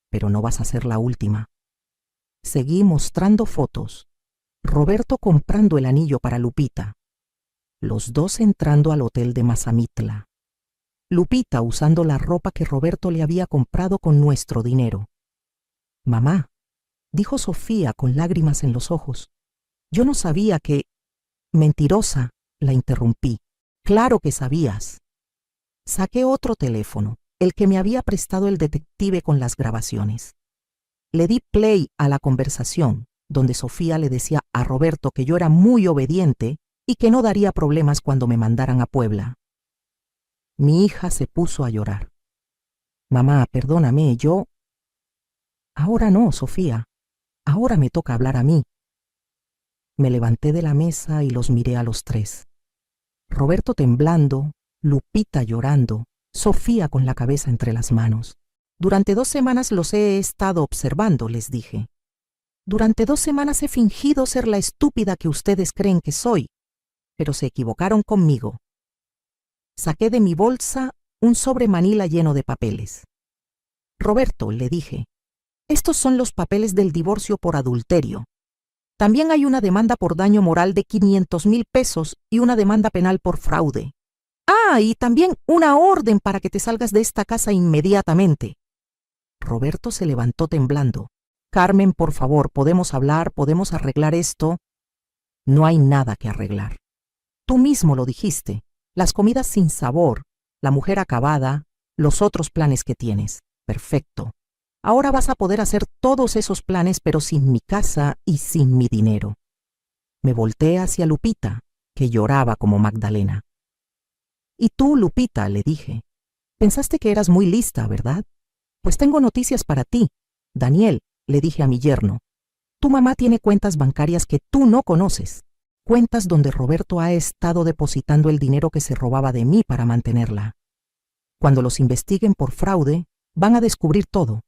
pero no vas a ser la última. Seguí mostrando fotos. Roberto comprando el anillo para Lupita. Los dos entrando al hotel de Mazamitla. Lupita usando la ropa que Roberto le había comprado con nuestro dinero. Mamá, dijo Sofía con lágrimas en los ojos. Yo no sabía que... Mentirosa, la interrumpí. Claro que sabías. Saqué otro teléfono, el que me había prestado el detective con las grabaciones. Le di play a la conversación, donde Sofía le decía a Roberto que yo era muy obediente y que no daría problemas cuando me mandaran a Puebla. Mi hija se puso a llorar. Mamá, perdóname, yo... Ahora no, Sofía. Ahora me toca hablar a mí. Me levanté de la mesa y los miré a los tres. Roberto temblando, Lupita llorando, Sofía con la cabeza entre las manos. Durante 2 semanas los he estado observando, les dije. Durante 2 semanas he fingido ser la estúpida que ustedes creen que soy, pero se equivocaron conmigo. Saqué de mi bolsa un sobre manila lleno de papeles. Roberto, le dije, estos son los papeles del divorcio por adulterio. También hay una demanda por daño moral de 500,000 pesos y una demanda penal por fraude. Ah, y también una orden para que te salgas de esta casa inmediatamente. Roberto se levantó temblando. Carmen, por favor, podemos hablar, podemos arreglar esto. No hay nada que arreglar. Tú mismo lo dijiste, las comidas sin sabor, la mujer acabada, los otros planes que tienes. Perfecto. Ahora vas a poder hacer todos esos planes, pero sin mi casa y sin mi dinero. Me volteé hacia Lupita, que lloraba como Magdalena. Y tú, Lupita, le dije, pensaste que eras muy lista, ¿verdad? Pues tengo noticias para ti. Daniel, le dije a mi yerno, tu mamá tiene cuentas bancarias que tú no conoces, cuentas donde Roberto ha estado depositando el dinero que se robaba de mí para mantenerla. Cuando los investiguen por fraude, van a descubrir todo.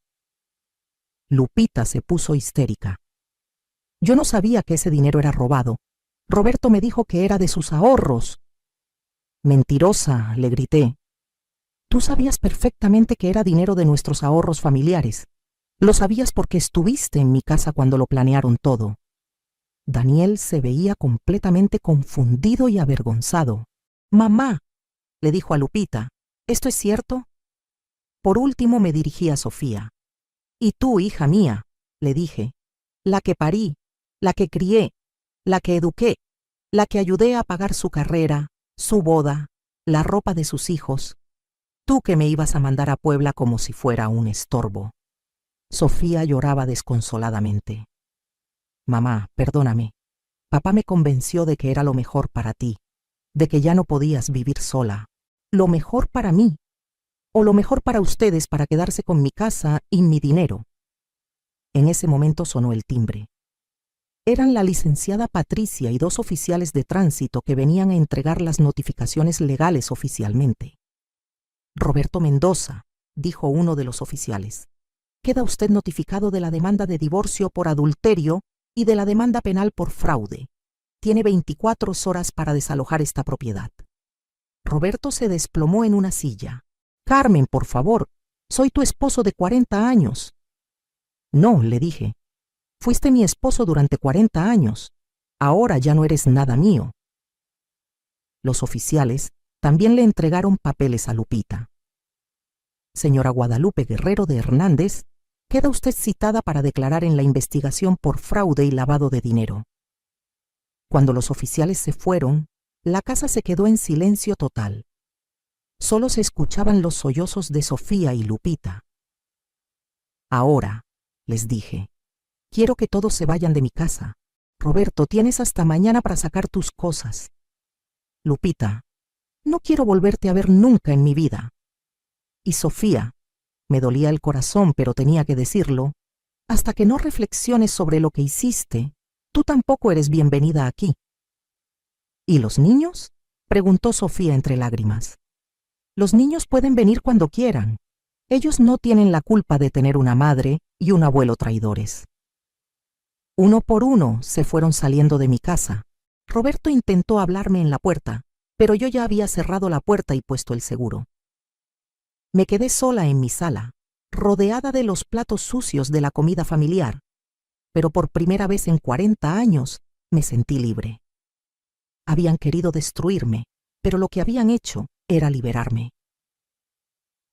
Lupita se puso histérica. Yo no sabía que ese dinero era robado. Roberto me dijo que era de sus ahorros. Mentirosa, le grité. Tú sabías perfectamente que era dinero de nuestros ahorros familiares. Lo sabías porque estuviste en mi casa cuando lo planearon todo. Daniel se veía completamente confundido y avergonzado. Mamá, le dijo a Lupita, ¿esto es cierto? Por último me dirigí a Sofía. Y tú, hija mía, le dije, la que parí, la que crié, la que eduqué, la que ayudé a pagar su carrera, su boda, la ropa de sus hijos, tú que me ibas a mandar a Puebla como si fuera un estorbo. Sofía lloraba desconsoladamente. Mamá, perdóname. Papá me convenció de que era lo mejor para ti, de que ya no podías vivir sola. Lo mejor para mí, o lo mejor para ustedes para quedarse con mi casa y mi dinero. En ese momento sonó el timbre. Eran la licenciada Patricia y 2 oficiales de tránsito que venían a entregar las notificaciones legales oficialmente. Roberto Mendoza, dijo uno de los oficiales, queda usted notificado de la demanda de divorcio por adulterio y de la demanda penal por fraude. Tiene 24 horas para desalojar esta propiedad. Roberto se desplomó en una silla. Carmen, por favor, soy tu esposo de 40 años. No, le dije. Fuiste mi esposo durante 40 años. Ahora ya no eres nada mío. Los oficiales también le entregaron papeles a Lupita. Señora Guadalupe Guerrero de Hernández, queda usted citada para declarar en la investigación por fraude y lavado de dinero. Cuando los oficiales se fueron, La casa se quedó en silencio total. Solo se escuchaban los sollozos de Sofía y Lupita. Ahora, les dije, quiero que todos se vayan de mi casa. Roberto, tienes hasta mañana para sacar tus cosas. Lupita, no quiero volverte a ver nunca en mi vida. Y Sofía, me dolía el corazón, pero tenía que decirlo, hasta que no reflexiones sobre lo que hiciste, tú tampoco eres bienvenida aquí. ¿Y los niños?, preguntó Sofía entre lágrimas. Los niños pueden venir cuando quieran. Ellos no tienen la culpa de tener una madre y un abuelo traidores. Uno por uno se fueron saliendo de mi casa. Roberto intentó hablarme en la puerta, pero yo ya había cerrado la puerta y puesto el seguro. Me quedé sola en mi sala, rodeada de los platos sucios de la comida familiar, pero por primera vez en 40 años me sentí libre. Habían querido destruirme, pero lo que habían hecho era liberarme.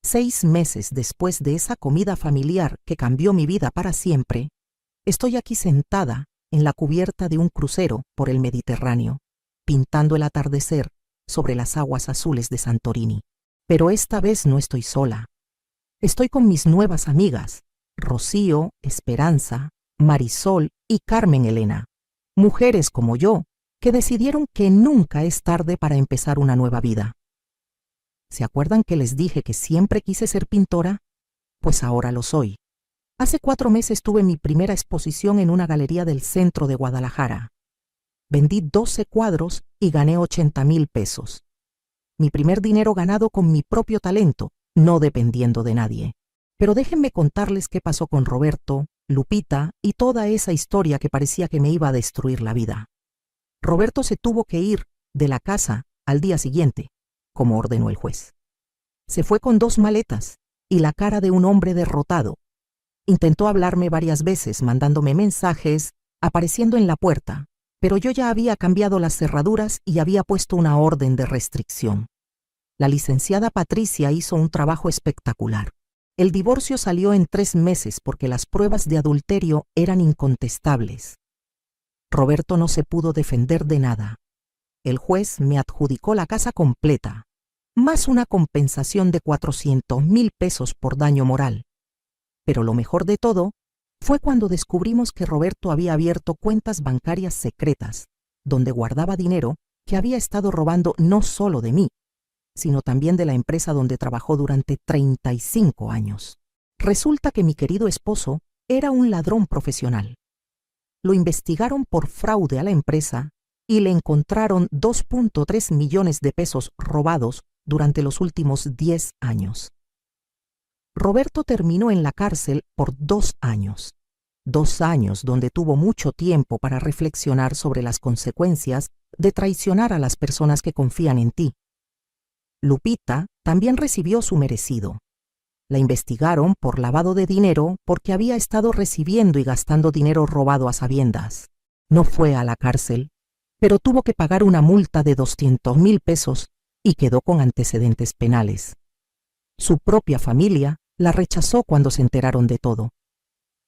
6 meses después de esa comida familiar que cambió mi vida para siempre, estoy aquí sentada en la cubierta de un crucero por el Mediterráneo, pintando el atardecer sobre las aguas azules de Santorini. Pero esta vez no estoy sola. Estoy con mis nuevas amigas, Rocío, Esperanza, Marisol y Carmen Elena, mujeres como yo, que decidieron que nunca es tarde para empezar una nueva vida. ¿Se acuerdan que les dije que siempre quise ser pintora? Pues ahora lo soy. Hace 4 meses tuve mi primera exposición en una galería del centro de Guadalajara. Vendí 12 cuadros y gané 80,000 pesos. Mi primer dinero ganado con mi propio talento, no dependiendo de nadie. Pero déjenme contarles qué pasó con Roberto, Lupita y toda esa historia que parecía que me iba a destruir la vida. Roberto se tuvo que ir de la casa al día siguiente, como ordenó el juez. Se fue con 2 maletas y la cara de un hombre derrotado. Intentó hablarme varias veces, mandándome mensajes, apareciendo en la puerta, pero yo ya había cambiado las cerraduras y había puesto una orden de restricción. La licenciada Patricia hizo un trabajo espectacular. El divorcio salió en 3 meses porque las pruebas de adulterio eran incontestables. Roberto no se pudo defender de nada. El juez me adjudicó la casa completa, más una compensación de 400,000 pesos por daño moral. Pero lo mejor de todo fue cuando descubrimos que Roberto había abierto cuentas bancarias secretas, donde guardaba dinero que había estado robando no solo de mí, sino también de la empresa donde trabajó durante 35 años. Resulta que mi querido esposo era un ladrón profesional. Lo investigaron por fraude a la empresa y le encontraron 2.3 millones de pesos robados durante los últimos 10 años. Roberto terminó en la cárcel por 2 años. 2 años donde tuvo mucho tiempo para reflexionar sobre las consecuencias de traicionar a las personas que confían en ti. Lupita también recibió su merecido. La investigaron por lavado de dinero porque había estado recibiendo y gastando dinero robado a sabiendas. No fue a la cárcel, pero tuvo que pagar una multa de 200,000 pesos y quedó con antecedentes penales. Su propia familia la rechazó cuando se enteraron de todo.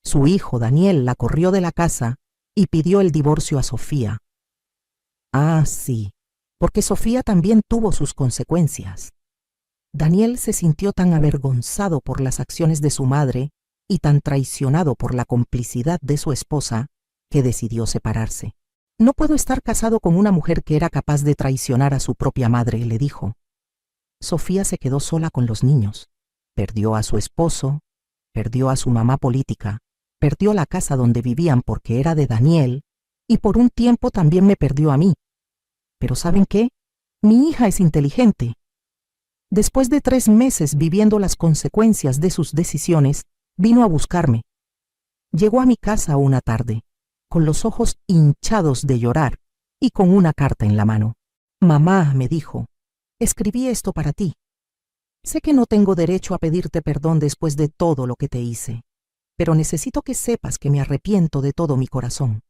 Su hijo Daniel la corrió de la casa y pidió el divorcio a Sofía. Ah, sí, porque Sofía también tuvo sus consecuencias. Daniel se sintió tan avergonzado por las acciones de su madre y tan traicionado por la complicidad de su esposa que decidió separarse. No puedo estar casado con una mujer que era capaz de traicionar a su propia madre, le dijo. Sofía se quedó sola con los niños. Perdió a su esposo, perdió a su mamá política, perdió la casa donde vivían porque era de Daniel y por un tiempo también me perdió a mí. Pero ¿saben qué? Mi hija es inteligente. Después de 3 meses viviendo las consecuencias de sus decisiones, vino a buscarme. Llegó a mi casa una tarde, con los ojos hinchados de llorar y con una carta en la mano. Mamá, me dijo, escribí esto para ti. Sé que no tengo derecho a pedirte perdón después de todo lo que te hice, pero necesito que sepas que me arrepiento de todo mi corazón.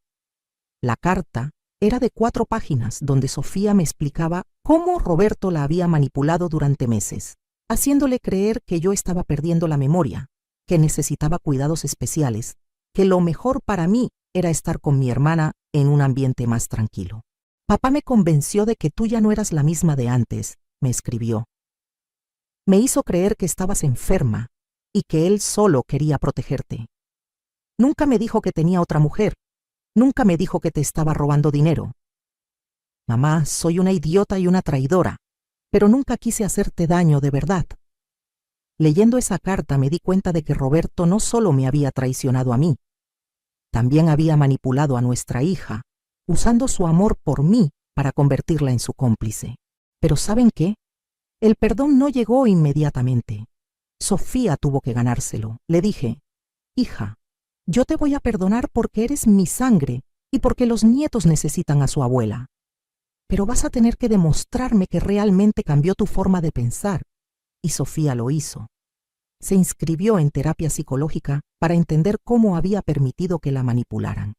La carta era de 4 páginas donde Sofía me explicaba cómo Roberto la había manipulado durante meses, haciéndole creer que yo estaba perdiendo la memoria, que necesitaba cuidados especiales, que lo mejor para mí era estar con mi hermana en un ambiente más tranquilo. Papá me convenció de que tú ya no eras la misma de antes, me escribió. Me hizo creer que estabas enferma y que él solo quería protegerte. Nunca me dijo que tenía otra mujer. Nunca me dijo que te estaba robando dinero. Mamá, soy una idiota y una traidora, pero nunca quise hacerte daño de verdad. Leyendo esa carta me di cuenta de que Roberto no solo me había traicionado a mí, también había manipulado a nuestra hija, usando su amor por mí para convertirla en su cómplice. Pero ¿saben qué? El perdón no llegó inmediatamente. Sofía tuvo que ganárselo. Le dije, hija, yo te voy a perdonar porque eres mi sangre y porque los nietos necesitan a su abuela. Pero vas a tener que demostrarme que realmente cambió tu forma de pensar. Y Sofía lo hizo. Se inscribió en terapia psicológica para entender cómo había permitido que la manipularan.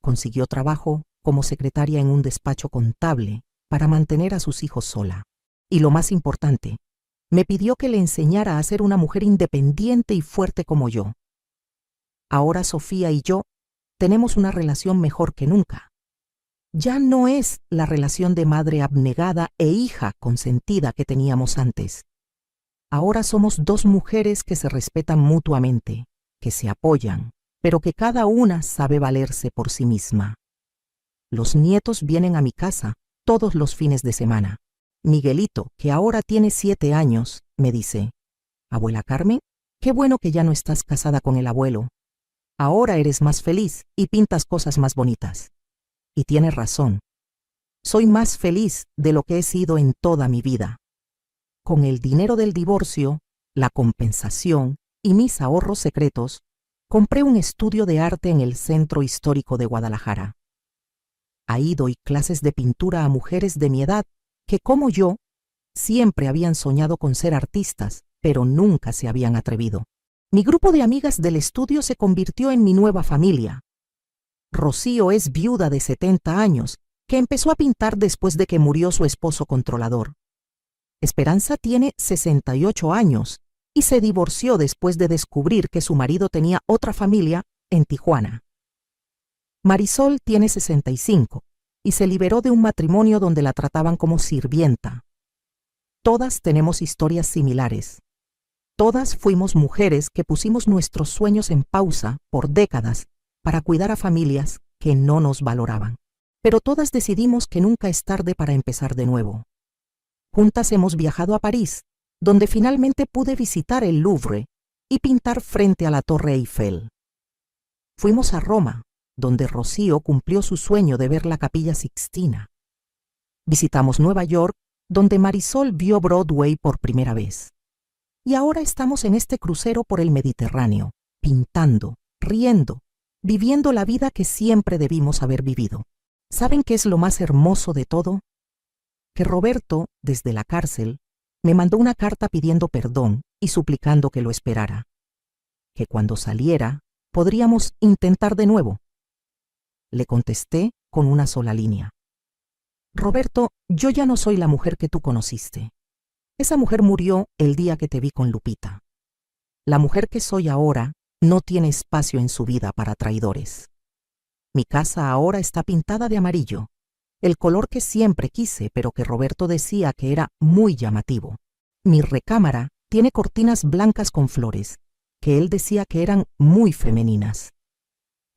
Consiguió trabajo como secretaria en un despacho contable para mantener a sus hijos sola. Y lo más importante, me pidió que le enseñara a ser una mujer independiente y fuerte como yo. Ahora Sofía y yo tenemos una relación mejor que nunca. Ya no es la relación de madre abnegada e hija consentida que teníamos antes. Ahora somos dos mujeres que se respetan mutuamente, que se apoyan, pero que cada una sabe valerse por sí misma. Los nietos vienen a mi casa todos los fines de semana. Miguelito, que ahora tiene 7 años, me dice, «Abuela Carmen, qué bueno que ya no estás casada con el abuelo. Ahora eres más feliz y pintas cosas más bonitas». Y tienes razón. Soy más feliz de lo que he sido en toda mi vida. Con el dinero del divorcio, la compensación y mis ahorros secretos, compré un estudio de arte en el Centro Histórico de Guadalajara. Ahí doy clases de pintura a mujeres de mi edad que, como yo, siempre habían soñado con ser artistas, pero nunca se habían atrevido. Mi grupo de amigas del estudio se convirtió en mi nueva familia. Rocío es viuda de 70 años, que empezó a pintar después de que murió su esposo controlador. Esperanza tiene 68 años y se divorció después de descubrir que su marido tenía otra familia en Tijuana. Marisol tiene 65 y se liberó de un matrimonio donde la trataban como sirvienta. Todas tenemos historias similares. Todas fuimos mujeres que pusimos nuestros sueños en pausa por décadas para cuidar a familias que no nos valoraban. Pero todas decidimos que nunca es tarde para empezar de nuevo. Juntas hemos viajado a París, donde finalmente pude visitar el Louvre y pintar frente a la Torre Eiffel. Fuimos a Roma, donde Rocío cumplió su sueño de ver la Capilla Sixtina. Visitamos Nueva York, donde Marisol vio Broadway por primera vez. Y ahora estamos en este crucero por el Mediterráneo, pintando, riendo, viviendo la vida que siempre debimos haber vivido. ¿Saben qué es lo más hermoso de todo? Que Roberto, desde la cárcel, me mandó una carta pidiendo perdón y suplicando que lo esperara. Que cuando saliera, podríamos intentar de nuevo. Le contesté con una sola línea. Roberto, yo ya no soy la mujer que tú conociste. Esa mujer murió el día que te vi con Lupita. La mujer que soy ahora no tiene espacio en su vida para traidores. Mi casa ahora está pintada de amarillo, el color que siempre quise, pero que Roberto decía que era muy llamativo. Mi recámara tiene cortinas blancas con flores, que él decía que eran muy femeninas.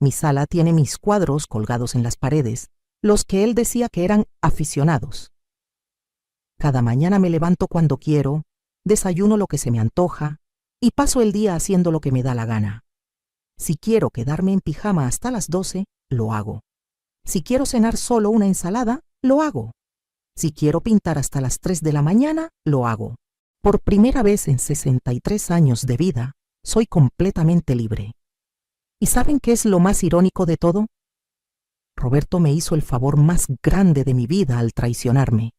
Mi sala tiene mis cuadros colgados en las paredes, los que él decía que eran aficionados. Cada mañana me levanto cuando quiero, desayuno lo que se me antoja y paso el día haciendo lo que me da la gana. Si quiero quedarme en pijama hasta las 12, lo hago. Si quiero cenar solo una ensalada, lo hago. Si quiero pintar hasta las 3 de la mañana, lo hago. Por primera vez en 63 años de vida, soy completamente libre. ¿Y saben qué es lo más irónico de todo? Roberto me hizo el favor más grande de mi vida al traicionarme.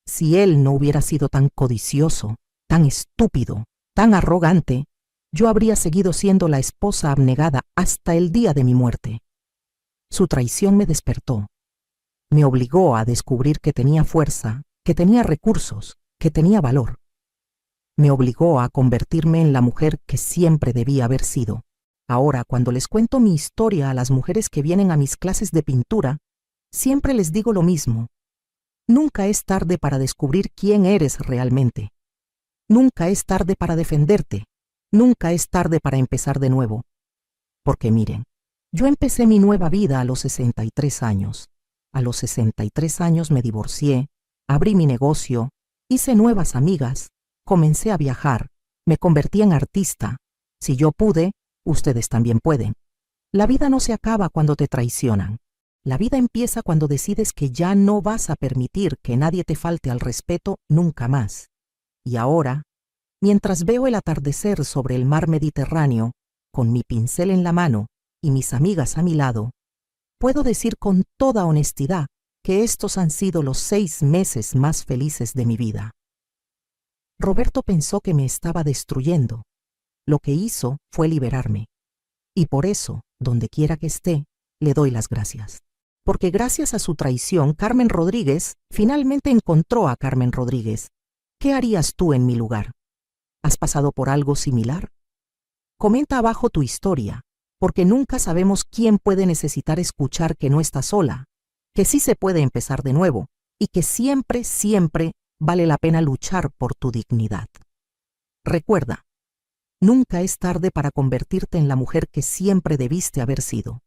Si él no hubiera sido tan codicioso, tan estúpido, tan arrogante, yo habría seguido siendo la esposa abnegada hasta el día de mi muerte. Su traición me despertó. Me obligó a descubrir que tenía fuerza, que tenía recursos, que tenía valor. Me obligó a convertirme en la mujer que siempre debía haber sido. Ahora, cuando les cuento mi historia a las mujeres que vienen a mis clases de pintura, Siempre les digo lo mismo. Nunca es tarde para descubrir quién eres realmente. Nunca es tarde para defenderte. Nunca es tarde para empezar de nuevo. Porque miren, yo empecé mi nueva vida a los 63 años. A los 63 años me divorcié, abrí mi negocio, hice nuevas amigas, comencé a viajar, me convertí en artista. Si yo pude, ustedes también pueden. La vida no se acaba cuando te traicionan. La vida empieza cuando decides que ya no vas a permitir que nadie te falte al respeto nunca más. Y ahora, mientras veo el atardecer sobre el mar Mediterráneo, con mi pincel en la mano y mis amigas a mi lado, puedo decir con toda honestidad que estos han sido los 6 meses más felices de mi vida. Roberto pensó que me estaba destruyendo. Lo que hizo fue liberarme. Y por eso, donde quiera que esté, le doy las gracias. Porque gracias a su traición, Carmen Rodríguez finalmente encontró a Carmen Rodríguez. ¿Qué harías tú en mi lugar? ¿Has pasado por algo similar? Comenta abajo tu historia, porque nunca sabemos quién puede necesitar escuchar que no estás sola, que sí se puede empezar de nuevo y que siempre, siempre vale la pena luchar por tu dignidad. Recuerda, nunca es tarde para convertirte en la mujer que siempre debiste haber sido.